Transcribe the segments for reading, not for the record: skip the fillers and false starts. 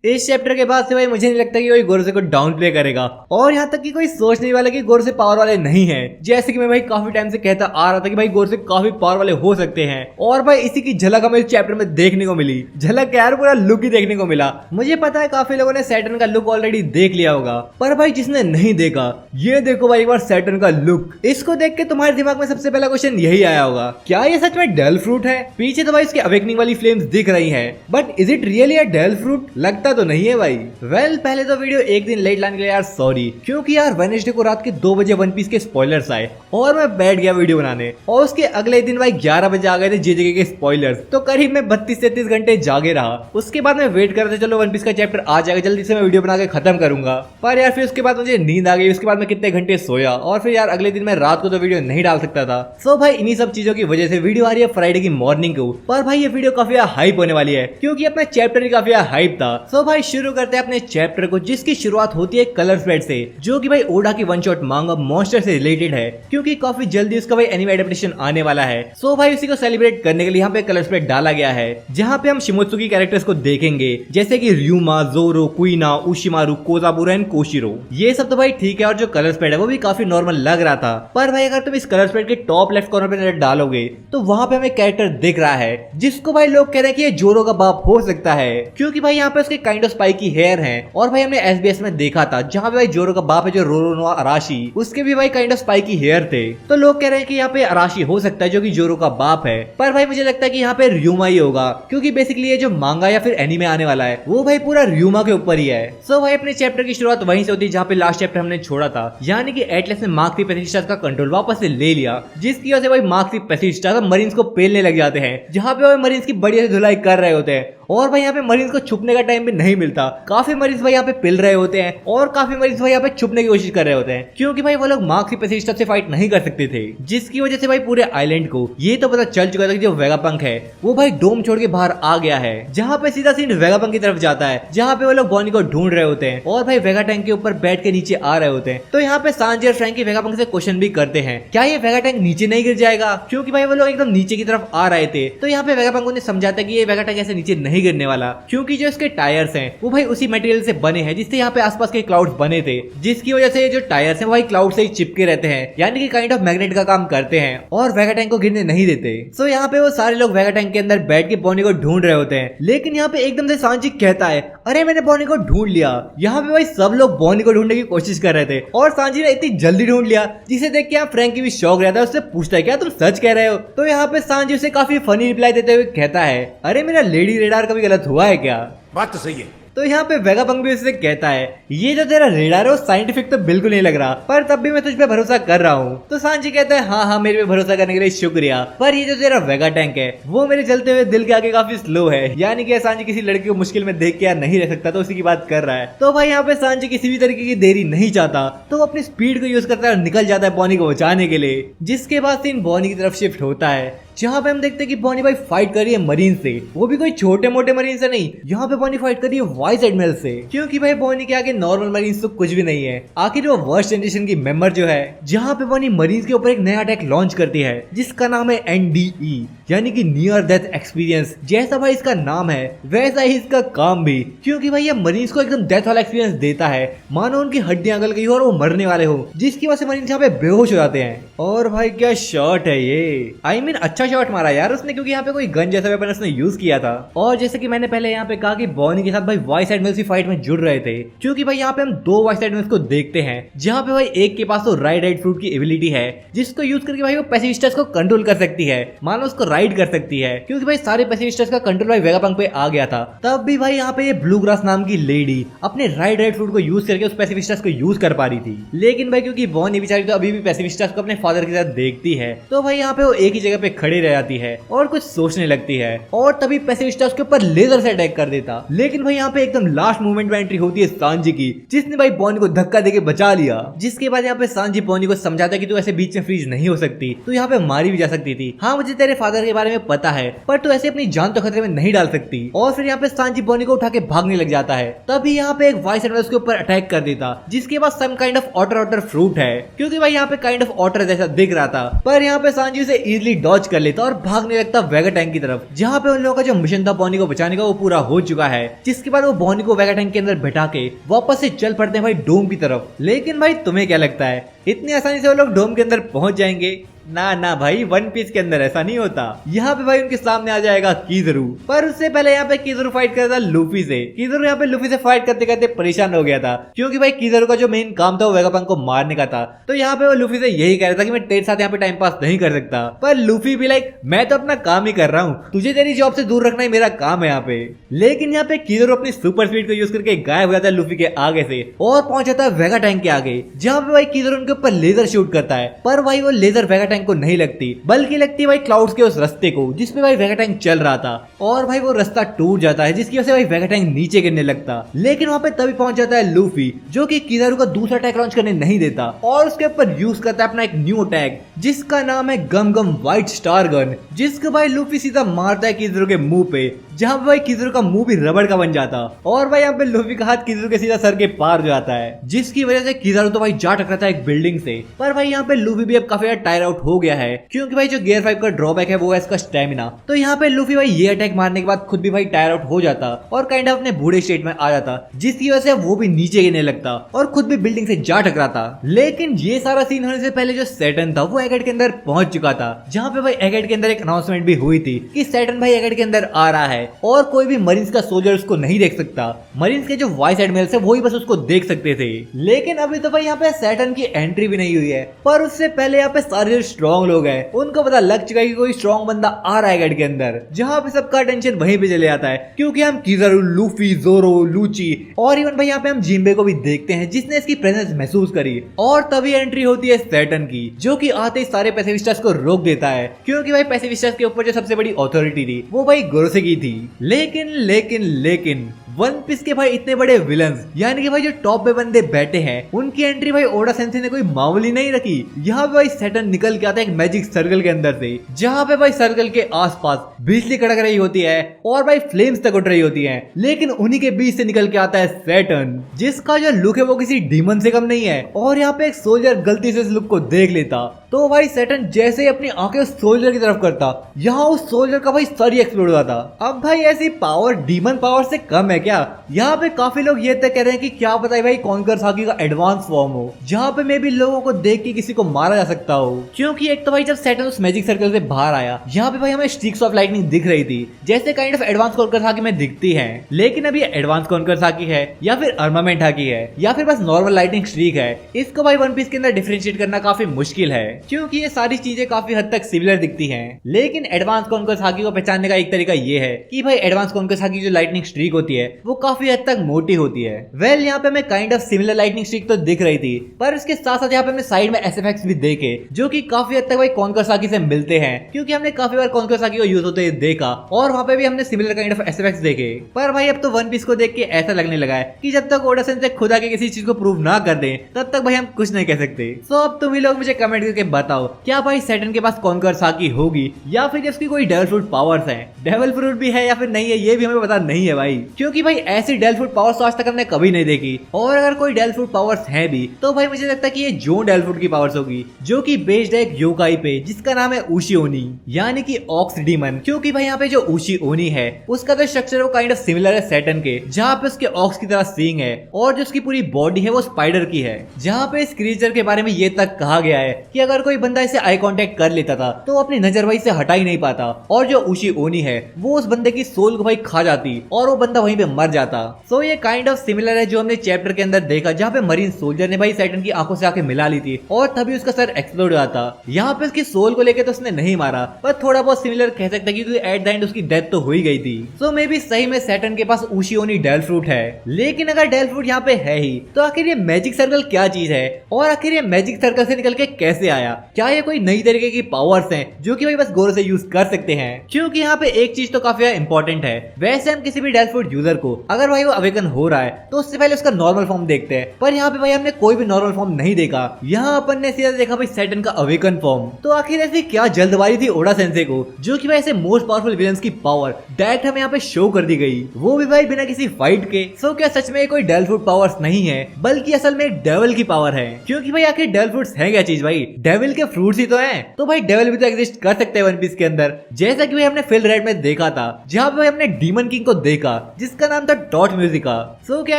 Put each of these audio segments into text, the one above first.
इस चैप्टर के बाद से भाई मुझे नहीं लगता कि कोई गोरोसे को डाउन प्ले करेगा, और यहाँ तक कि कोई सोचने वाला कि गोरोसे पावर वाले नहीं है। जैसे कि मैं भाई काफी टाइम से कहता आ रहा था कि भाई गोरोसे काफी पावर वाले हो सकते हैं, और भाई इसी की झलक हमें इस चैप्टर में देखने को मिली। झलक यार पूरा लुक ही देखने को मिला। मुझे पता है काफी लोगों ने सैटर्न का लुक ऑलरेडी देख लिया होगा, पर भाई जिसने नहीं देखा ये देखो भाई एक बार सैटर्न का लुक। इसको देख के तुम्हारे दिमाग में सबसे पहला क्वेश्चन यही आया होगा, क्या ये सच में डेल फ्रूट है? पीछे तो भाई इसके अवेकनिंग वाली फ्लेम्स दिख रही हैं, but is it really a dell fruit? लगता तो नहीं है भाई। वेल पहले तो वीडियो एक दिन लेट लाने के लिए यार सॉरी, क्योंकि यार वेडनेसडे को रात के 2 बजे वन पीस के स्पॉयलर्स आए और मैं बैठ गया वीडियो बनाने, और उसके अगले दिन भाई 11 बजे आ गए थे जेजेके के स्पॉयलर्स। तो करीब मैं 32 से 33 घंटे जागे रहा। उसके बाद मैं वेट कर रहा था चलो वन पीस का चैप्टर आ जाएगा, जल्दी से मैं वीडियो बना के खत्म करूंगा। पर यार फिर उसके बाद मुझे नींद आ गई। उसके बाद मैं कितने घंटे सोया, और फिर यार अगले दिन मैं रात को तो वीडियो नहीं डाल सकता था। सो भाई इन्हीं सब चीजों की वजह से वीडियो आ रही है फ्राइडे की मॉर्निंग को। पर भाई ये वीडियो काफी हाइप होने वाली है, क्योंकि अपना चैप्टर ही काफी हाइप था। सो भाई शुरू करते हैं अपने चैप्टर को, जिसकी शुरुआत होती है कलर स्प्रेड से, जो कि भाई ओडा की वन शॉट मांगा मॉन्स्टर से रिलेटेड है, क्योंकि काफी जल्दी उसका भाई एनिमे एडेप्टेशन आने वाला है। सो भाई उसी को सेलिब्रेट करने के लिए यहाँ पे कलर स्प्रेड डाला गया है, जहाँ पे हम शिमोत्सुकी कैरेक्टर्स को देखेंगे, जैसे कि ryuma, जोरो, कुइना, उशिमारू, कोजाबुरा एंड कोशिरो। ये सब तो भाई ठीक है, और जो कलर स्प्रेड है वो भी काफी नॉर्मल लग रहा था। पर भाई अगर तुम इस कलर स्प्रेड के टॉप लेफ्ट कॉर्नर पे नजर डालोगे तो वहां पे हमें कैरेक्टर दिख रहा है, जिसको भाई लोग कह रहे हैं कि ये जोरो का बाप हो सकता है, क्योंकि भाई यहाँ पे उसके काइंड ऑफ स्पाइकी हेयर है। और भाई हमने एसबीएस में देखा था जहाँ पे भाई जोरो का बाप है जो रोरोनोआ अराशी, उसके भी भाई काइंड ऑफ स्पाइकी हेयर थे। तो लोग कह रहे हैं कि यहाँ पे अराशी हो सकता है जो कि जोरो का बाप है। पर भाई मुझे लगता है कि यहाँ पे ryuma ही होगा, क्योंकि बेसिकली ये जो मांगा या फिर एनीमे आने वाला है वो भाई पूरा ryuma के ऊपर ही है। सो भाई अपने चैप्टर की शुरुआत वहीं से होती है जहाँ पे लास्ट चैप्टर हमने छोड़ा था, यानी कि एटलस ने मार्क 3 पैसिफिस्टास का कंट्रोल वापस से ले लिया, जिसकी वजह से भाई मार्क 3 पैसिफिस्टास मरीन्स को पेलने लग जाते हैं, जहाँ पे भाई मरीन्स की बढ़िया से धुलाई कर रहे होते हैं। और भाई यहाँ पे मरीज को छुपने का टाइम भी नहीं मिलता। काफी मरीज भाई यहाँ पे पिल रहे होते हैं, और काफी मरीज भाई यहाँ पे छुपने की कोशिश कर रहे होते हैं, क्योंकि भाई वो लोग मार्क 3 पैसिफिस्टास से फाइट नहीं कर सकते थे, जिसकी वजह से भाई पूरे आइलैंड को ये तो पता चल चुका था कि जो वेगापंक है वो भाई डोम छोड़ के बाहर आ गया है, जहाँ पे सीधा सीन वेगापंक की तरफ जाता है, जहाँ पे वो लोग बॉनी को ढूंढ रहे होते हैं, और भाई वेगा टैंक के ऊपर बैठ के नीचे आ रहे होते हैं। तो यहाँ पे सांजी और फ्रैंकी वेगापंक से क्वेश्चन भी करते हैं, क्या ये वेगा टैंक नीचे नहीं गिर जाएगा, क्योंकि भाई वो लोग एकदम नीचे की तरफ आ रहे थे। तो यहाँ पे वेगापंक उन्हें समझाता है कि ये वेगा टैंक ऐसे नीचे नहीं गिरने वाला, क्योंकि जो इसके टायर्स हैं वो भाई उसी मटेरियल से बने हैं जिससे यहाँ पे आसपास के क्लाउड्स बने थे, जिसकी वजह से जो टायर्स हैं वो भाई क्लाउड से ही चिपके रहते हैं, यानी कि काइंड ऑफ मैग्नेट का काम करते हैं, और वेगा टैंक को गिरने नहीं देते। सो यहाँ पे वो सारे लोग वेगा टैंक के अंदर बैठ के बॉनी को ढूंढ रहे होते हैं, लेकिन यहाँ पे एकदम से सांजी कहता है, अरे मैंने बॉनी को ढूंढ लिया। यहाँ पे भाई सब लोग बॉनी को ढूंढने की कोशिश कर रहे थे, और सांजी ने इतनी जल्दी ढूंढ लिया, जिसे देख के यहाँ फ्रैंकी भी शॉक रहता है। उससे पूछता है क्या तुम सच कह रहे हो? तो यहाँ पे सांजी उसे काफी फनी रिप्लाई देते हुए कहता है, अरे मेरा लेडी रेडार कभी गलत हुआ है क्या? बात तो सही है। तो यहाँ पे वेगापंक भी उससे कहता है, ये जो तेरा रेडार है वो साइंटिफिक तो बिल्कुल नहीं लग रहा, पर तब भी मैं तुझ पे भरोसा कर रहा हूँ। तो सांजी कहता है, हाँ हाँ मेरे पे भरोसा करने के लिए शुक्रिया, पर ये जो तेरा वेगा टैंक है वो मेरे चलते हुए दिल के आगे काफी स्लो है, यानी कि सांजी किसी लड़की को मुश्किल में देख के नहीं रह सकता, तो उसी की बात कर रहा है। तो भाई यहाँ पे सांजी किसी भी तरीके की देरी नहीं चाहता, तो वो अपनी स्पीड को यूज करता है और निकल जाता है बॉनी को बचाने के लिए, जिसके बाद सीन बॉनी की तरफ शिफ्ट होता है, जहाँ पे हम देखते हैं कि बॉनी भाई फाइट कर रही है मरीन से, वो भी कोई छोटे मोटे मरीन से नहीं। यहाँ पे बॉनी फाइट कर रही है वाइस एडमिरल से, क्योंकि भाई बॉनी के आगे नॉर्मल मरीन्स तो कुछ भी नहीं है। आखिर वो वर्स्ट जनरेशन की मेंबर जो है, जहाँ पे बॉनी मरीन्स के ऊपर एक नया अटैक लॉन्च करती है, जिसका नाम है NDE, यानी कि नियर डेथ एक्सपीरियंस। जैसा भाई इसका नाम है वैसा ही इसका काम भी, क्योंकि भाई ये मरीन्स को एकदम डेथ वाला एक्सपीरियंस देता है, मानो उनकी हड्डियां गल गई हो और वो मरने वाले हो, जिसकी वजह से मरीन्स यहाँ पे बेहोश हो जाते हैं। और भाई क्या शॉट है ये, आई मीन अच्छा शॉट मारा यार उसने, क्योंकि यहाँ पे कोई गन जैसा वेपन उसने यूज किया था। और जैसे कि मैंने पहले यहाँ पे कहा कि बॉनी के साथ भाई वाइस एडमिरल्स की फाइट में जुड़ रहे थे, क्योंकि भाई यहाँ पे हम 2 वाइस एडमिरल्स को देखते हैं, जहाँ पे भाई एक के पास तो राइड फ्रूट की एबिलिटी है, जिसको यूज करके भाई वो पैसिफिस्टास को कंट्रोल कर सकती है, मानो उसको राइड कर सकती है, क्योंकि भाई सारे पैसिफिस्टास का कंट्रोल भाई वेगापंक पे आ गया था। तब भी भाई यहाँ पे ये ब्लू ग्रास नाम की लेडी अपने राइड फ्रूट को यूज करके उस पैसिफिस्टास को यूज कर पा रही थी, लेकिन भाई क्योंकि बॉनी बेचारी तो अभी भी पैसिफिस्टास को अपने फादर के साथ देखती है, तो भाई यहाँ पे वो एक ही जगह पे खड़ी रह जाती है और कुछ सोचने लगती है, और तभी पैसिफिस्टा उसके ऊपर लेजर से अटैक कर देता। लेकिन भाई यहाँ पे एकदम लास्ट मूवमेंट में एंट्री होती है सांजी की, जिसने भाई बॉनी को धक्का देके बचा लिया। जिसके बाद यहाँ पे सांजी बॉनी को समझाता है कि तू ऐसे बीच में फ्रीज नहीं हो सकती, तू यहाँ पे मारी भी जा सकती थी। हाँ मुझे तेरे फादर के बारे में पता है, पर तू ऐसे अपनी जान तो खतरे में नहीं डाल सकती। और फिर यहाँ पे सांजी बॉनी को उठा के भागने लग जाता है। तभी यहाँ पे एक वॉइस एडमिरल उसके ऊपर अटैक कर देता, जिसके पास some kind of other fruit है, क्योंकि भाई यहाँ पे काइंड ऑफ ऑटर जैसा दिख रहा था। पर यहाँ पे सांजी उसे इजिली डॉज कर लेता और भागने लगता वेगा टैंक की तरफ, जहाँ पे उन लोगों का जो मिशन था बॉनी को बचाने का वो पूरा हो चुका है। जिसके बाद वो बॉनी को वेगा टैंक के अंदर बैठा के वापस से चल पड़ते हैं भाई डोम की तरफ। लेकिन भाई तुम्हें क्या लगता है इतनी आसानी से वो लोग डोम के अंदर पहुंच जाएंगे? ना भाई, वन पीस के अंदर ऐसा नहीं होता। यहाँ पे भाई उनके सामने आ जाएगा किज़रू, पर उससे पहले यहाँ पे किज़रू फाइट कर रहा था लूफी से। किज़रू यहाँ पे लूफी से फाइट करते करते परेशान हो गया था, क्योंकि भाई किज़रू का जो मेन काम था वो वेगापंक को मारने का था। तो यहाँ पे वो लूफी से यही कह रहा था कि मैं तेरे साथ यहाँ पे टाइम पास नहीं कर सकता। पर लूफी भी लाइक मैं तो अपना काम ही कर रहा हूँ, तुझे तेरी जॉब से दूर रखना ही मेरा काम है यहाँ पे। लेकिन यहाँ पे किज़रू अपनी सुपर स्पीड को यूज करके गायब हो जाता है लूफी के आगे से और पहुंच जाता है वेगा टैंक के आगे, जहाँ पे भाई किज़रू उनके ऊपर लेजर शूट करता है। पर भाई वो लेजर वेगा टैंक को नहीं लगती, बल्कि लगती है भाई क्लाउड्स के उस रास्ते को जिसमें भाई वेगा टैंक चल रहा था। और भाई वो रास्ता टूट जाता है, जिसकी वजह से भाई वेगा टैंक नीचे गिरने लगता। लेकिन वहां पे तभी पहुंच जाता है लूफी, जो कि किज़रू का दूसरा अटैक लॉन्च करने नहीं देता और उसके ऊपर यूज करता है अपना एक न्यू अटैक, जिसका नाम है गम गम व्हाइट स्टार गन, जिसको भाई लूफी सीधा मारता है किज़रू के मुंह पे, जहां भाई किज़रू का मुंह भी रबड़ का बन जाता। और भाई यहाँ पे लूफी का हाथ किज़रू के सीधा सर के पार हो जाता है, जिसकी वजह से किज़रू तो भाई जा टकराता है एक बिल्डिंग से। पर भाई यहाँ पे लूफी भी अब काफी टायर आउट हो गया है, क्योंकि भाई जो गियर 5 का ड्रॉबैक है वो है इसका स्टेमिना। तो यहाँ पे लूफी भाई ये अटैक मारने के बाद खुद भी भाई टायर आउट हो जाता और काइंड ऑफ अपने बूढ़े स्टेट में आ जाता, जिसकी वजह से वो भी नीचे गिरने लगता और खुद भी बिल्डिंग से जा टकराता। लेकिन ये सारा सीन होने से पहले जो सैटर्न था वो एगेट के अंदर पहुंच चुका था, जहाँ पे भाई एगेट के अंदर एक अनाउंसमेंट भी हुई थी कि सैटर्न भाई एगेट के अंदर आ रहा है और कोई भी मरीन्स का सोल्जर उसको नहीं देख सकता। मरीन्स के जो वाइस एडमिरल्स है वही बस उसको देख सकते थे। लेकिन अभी तो भाई यहाँ पे सैटर्न की एंट्री भी नहीं हुई है, पर उससे पहले यहाँ पे सारे जो स्ट्रॉन्ग लोग हैं उनको पता लग चुका है कि कोई स्ट्रॉन्ग बंदा आ रहा है गेट के अंदर, जहाँ पे सबका अटेंशन वहीं पे चले जाता है, क्योंकि हम किज़रू, लूफी, जोरो, लूची और इवन भाई यहाँ पे हम जिम्बे को भी देखते हैं जिसने इसकी प्रेजेंस महसूस करी। और तभी एंट्री होती है सैटर्न की, जो कि आते ही सारे पैसिफिस्टर्स को रोक देता है, क्योंकि भाई पैसिफिस्टर्स के ऊपर जो सबसे बड़ी अथॉरिटी थी वो भाई गोरोसेकी थी। लेकिन वन पीस के भाई इतने बड़े विलन्स यानी कि भाई जो टॉप पे बंदे बैठे हैं उनकी एंट्री भाई ओडा सेंसेई ने कोई मामूली नहीं रखी। यहाँ पे भाई सैटर्न निकल के आता है एक मैजिक सर्कल के अंदर से, जहाँ पे भाई सर्कल के आसपास बिजली कड़क रही होती है और भाई फ्लेम्स तक उठ रही होती है। लेकिन उन्हीं के बीच से निकल के आता है सैटर्न, जिसका जो लुक है वो किसी डीमन से कम नहीं है। और यहाँ पे एक सोल्जर गलती से इस लुक को देख लेता तो भाई सैटर्न जैसे ही अपनी आंखें उस सोल्जर की तरफ करता, यहाँ उस सोल्जर का भाई सर ही एक्सप्लोड होता। अब भाई ऐसी पावर डीमन पावर से कम है क्या? यहाँ पे काफी लोग ये तक कह रहे हैं कि क्या पता है भाई कॉन्कर साकी का एडवांस फॉर्म हो, जहाँ पे मे भी लोगों को देख के किसी को मारा जा सकता हो। क्योंकि एक तो भाई जब सैटर्न उस मैजिक सर्कल से बाहर आया, यहाँ पे भाई हमें स्ट्रीक्स ऑफ लाइटनिंग दिख रही थी, जैसे काइंड ऑफ एडवांस कॉन्कर साकी में दिखती है। लेकिन अभी एडवांस कॉन्कर साकी है या फिर अर्मामेंट हाकी है या फिर बस नॉर्मल लाइटनिंग स्ट्रीक है, इसको भाई वन पीस के अंदर डिफरेंशिएट करना काफी मुश्किल है, क्योंकि ये सारी चीजें काफी हद तक सिमिलर दिखती हैं। लेकिन एडवांस कॉन्कर साकी को पहचानने का एक तरीका ये है कि भाई एडवांस कॉन्कर साकी जो लाइटनिंग स्ट्रीक होती है वो काफी हद तक मोटी होती है। वेल यहाँ पे हमें kind of similar lightning streak तो दिख रही थी, पर इसके साथ साथ यहाँ पे हमें साइड में एसएफएक्स भी देखे जो कि काफी हद तक भाई कॉन्कर साकी से मिलते हैं, क्योंकि हमने काफी बार कॉन्कर साकी को यूज होते देखा और वहाँ पे भी हमने सिमिलर काइंड ऑफ एसएफएक्स देखे। पर भाई अब तो वन पीस को देख के ऐसा लगने लगा है कि जब तक ओडा सेंसेई खुद आके किसी चीज को प्रूव ना कर दे तब तक भाई हम कुछ नहीं कह सकते। तो अब तुम ही लोग मुझे कमेंट करके बताओ, क्या भाई सैटर्न के पास कॉन्कर साकी होगी या फिर इसकी कोई डेविल फ्रूट पावर्स हैं? डेविल फ्रूट भी है या फिर नहीं है ये भी हमें पता नहीं है भाई, क्योंकि भाई ऐसी डेविल फ्रूट पावर्स आज तक हमने कभी नहीं देखी। और अगर कोई डेविल फ्रूट पावर्स है भी तो भाई मुझे लगता है कि ये जोन डेविल फ्रूट की पावर्स होगी, जो कि बेस्ड है एक योकाई पे जिसका नाम है उशी ओनी यानी कि ऑक्स डीमन। क्योंकि भाई यहाँ पे जो उशी ओनी है उसका तो स्ट्रक्चर वो काइंड ऑफ सिमिलर है सैटर्न के, जहाँ पे उसके ऑक्स की तरह सींग है और जो उसकी पूरी बॉडी है वो स्पाइडर की है। जहाँ पे इस क्रीचर के बारे में ये तक कहा गया है कि अगर कोई बंदा इसे आई कांटेक्ट कर लेता था तो अपनी नजर वही से हटा ही नहीं पाता, और जो उशी ओनी है वो उस बंदे की सोल को भाई खा जाती और वो बंदा वहीं पे मर जाता। सो ये काइंड ऑफ सिमिलर है जो हमने चैप्टर के अंदर देखा, जहाँ पे मरीन सोल्जर ने भाई सैटर्न की आंखों से आके मिला ली थी और तभी उसका सर एक्सप्लोड हुआ था। यहाँ पे उसकी सोल को लेकर तो उसने नहीं मारा, पर थोड़ा बहुत सिमिलर कह सकता है क्योंकि एट द एंड उसकी डेथ तो हो ही गई थी। सो मे बी सही में सैटर्न के पास उशी ओनी डेविल फ्रूट है। लेकिन अगर डेविल फ्रूट यहाँ पे है ही तो आखिर ये मैजिक सर्कल क्या चीज है और आखिर ये मैजिक सर्कल से निकल के कैसे आया? आया, क्या ये कोई नई तरीके की पावर्स हैं जो कि भाई बस गोरो से यूज कर सकते हैं। क्योंकि यहाँ पे एक चीज तो काफी इंपॉर्टेंट है, वैसे हम किसी भी डेल्फूट यूजर को अगर भाई वो अवेकन हो रहा है तो उससे पहले उसका नॉर्मल फॉर्म देखते हैं, पर यहाँ पे भाई हमने कोई भी नॉर्मल फॉर्म नहीं देखा। यहाँ अपन ने सीधा देखा भाई सैटर्न का अवेकन फॉर्म। तो आखिर ऐसी क्या जल्दबाजी थी ओडा सेंसे को जो कि भाई ऐसे मोस्ट पावरफुल विलन्स की पावर डायरेक्ट हमें यहाँ पे शो कर दी गई, वो भी भाई बिना किसी फाइट के। सो क्या सच में कोई डेल्फूट पावर्स नहीं है बल्कि असल में एक डेविल की पावर है? क्योंकि भाई आखिर डेल्फूट्स है क्या चीज भाई? डेविल के फ्रूट्स ही तो हैं, तो भाई डेविल भी तो एग्जिस्ट कर सकते हैं वन पीस के अंदर, जैसा कि भाई हमने फिल रेड में देखा था जहाँ पे भाई हमने डीमन किंग को देखा जिसका नाम था डॉट म्यूजिका। सो क्या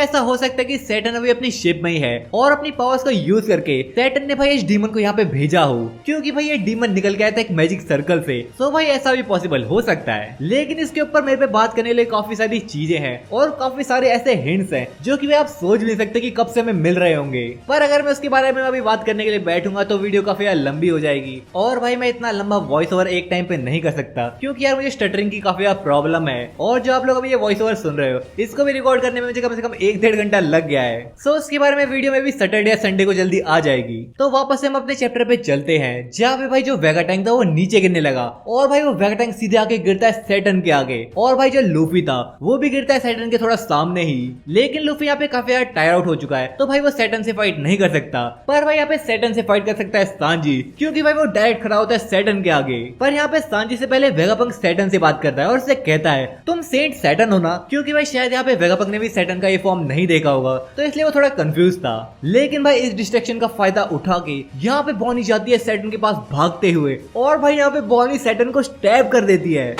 ऐसा हो सकता है कि सैटर्न अभी अपनी शिप में ही है और अपनी पावर्स को यूज करके सैटर्न ने भाई इस डीमन को यहाँ पे भेजा हो, क्योंकि भाई ये डीमन निकल के आया था एक मैजिक सर्कल से। सो भाई ऐसा भी पॉसिबल हो सकता है, लेकिन इसके ऊपर मेरे पे बात करने के लिए काफी सारी चीजें हैं और काफी सारे ऐसे हिंट्स हैं जो कि भाई आप सोच भी नहीं सकते कि कब से हमें मिल रहे होंगे। पर अगर मैं उसके बारे में अभी बात करने के लिए बैठूंगा तो वीडियो काफी लंबी हो जाएगी और भाई मैं इतना लंबा वॉइस ओवर एक टाइम पे नहीं कर सकता, क्योंकि यार मुझे स्टटरिंग की काफी प्रॉब्लम है और जो आप लोग अभी ये वॉइस ओवर सुन रहे हो इसको भी रिकॉर्ड करने में मुझे कम से कम 1-1.5 घंटा लग गया है। सो उसके बारे में वीडियो में भी सैटरडे या संडे को जल्दी आ जाएगी। तो वापस हम अपने चैप्टर पे चलते हैं जहाँ पे भाई जो वेगा टैंक था वो नीचे गिरने लगा और भाई वो वेगा टैंक सीधे आके गिरता है सैटर्न के आगे, और भाई जो लूफी था वो भी गिरता है सैटर्न के थोड़ा सामने ही। लेकिन लूफी यहाँ पे काफी ज्यादा टायर आउट हो चुका है तो भाई वो सैटर्न से फाइट नहीं कर सकता, पर भाई यहाँ पे सैटर्न से फाइट कर सकता है सांजी, क्योंकि भाई वो डायरेक्ट खड़ा होता है सैटर्न के आगे। पर यहाँ पे सांजी से पहले वेगापंक सैटर्न से बात करता है और उससे कहता है तुम सेंट सैटर्न हो ना, क्योंकि भाई शायद यहाँ पे वेगापंक ने भी सैटर्न का ये फॉर्म नहीं देखा होगा तो इसलिए वो थोड़ा कंफ्यूज था। लेकिन भाई इस डिस्ट्रैक्शन का फायदा उठा के यहाँ पे बॉनी जाती है सैटर्न के पास भागते हुए और भाई यहाँ पे बॉनी सैटर्न को स्टैब कर देती है।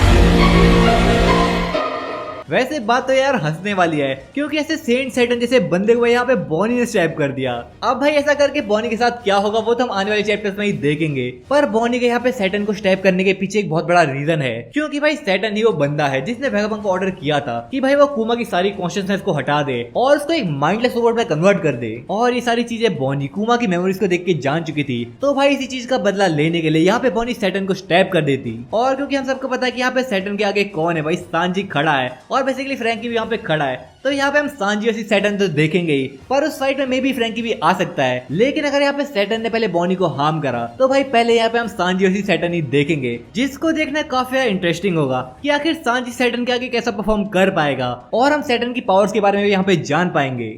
वैसे बात तो यार हंसने वाली है, क्योंकि ऐसे सेंट सैटर्न जैसे बंदे को यहाँ पे बॉनी ने स्टैब कर दिया। अब भाई ऐसा करके बॉनी के साथ क्या होगा वो तो हम आने वाले चैप्टर्स में ही देखेंगे। पर बॉनी के यहाँ पे सैटर्न को स्टैब करने के पीछे एक बहुत बड़ा रीजन है, क्योंकि भाई सैटर्न ही वो बंदा है जिसने वेगापंक को ऑर्डर किया था कि भाई वो कुमा की सारी कॉन्शियसनेस को हटा दे और उसको एक माइंडलेस रोबोट में कन्वर्ट कर दे। और ये सारी चीजें बॉनी कुमा की मेमोरीज को देख के जान चुकी थी, तो भाई इसी चीज का बदला लेने के लिए यहाँ पे बॉनी सैटर्न को स्टैब कर देती। और क्योंकि हम सबको पता है कि यहाँ पे सैटर्न के आगे कौन है, भाई सांजी खड़ा है और बेसिकली फ्रैंकी यहाँ पे खड़ा है, तो यहाँ पे हम सांजी और सैटर्न तो देखेंगे ही, पर उस फाइट में मे भी फ्रैंकी भी आ सकता है। लेकिन अगर यहाँ पे सैटर्न ने पहले बॉनी को हार्म करा तो भाई पहले यहाँ पे हम सांजी और सैटर्न ही देखेंगे, जिसको देखना काफी इंटरेस्टिंग होगा कि आखिर सांजी सैटर्न के आगे कैसा परफॉर्म कर पाएगा और हम सैटर्न की पावर्स के बारे में भी यहाँ पे जान पाएंगे।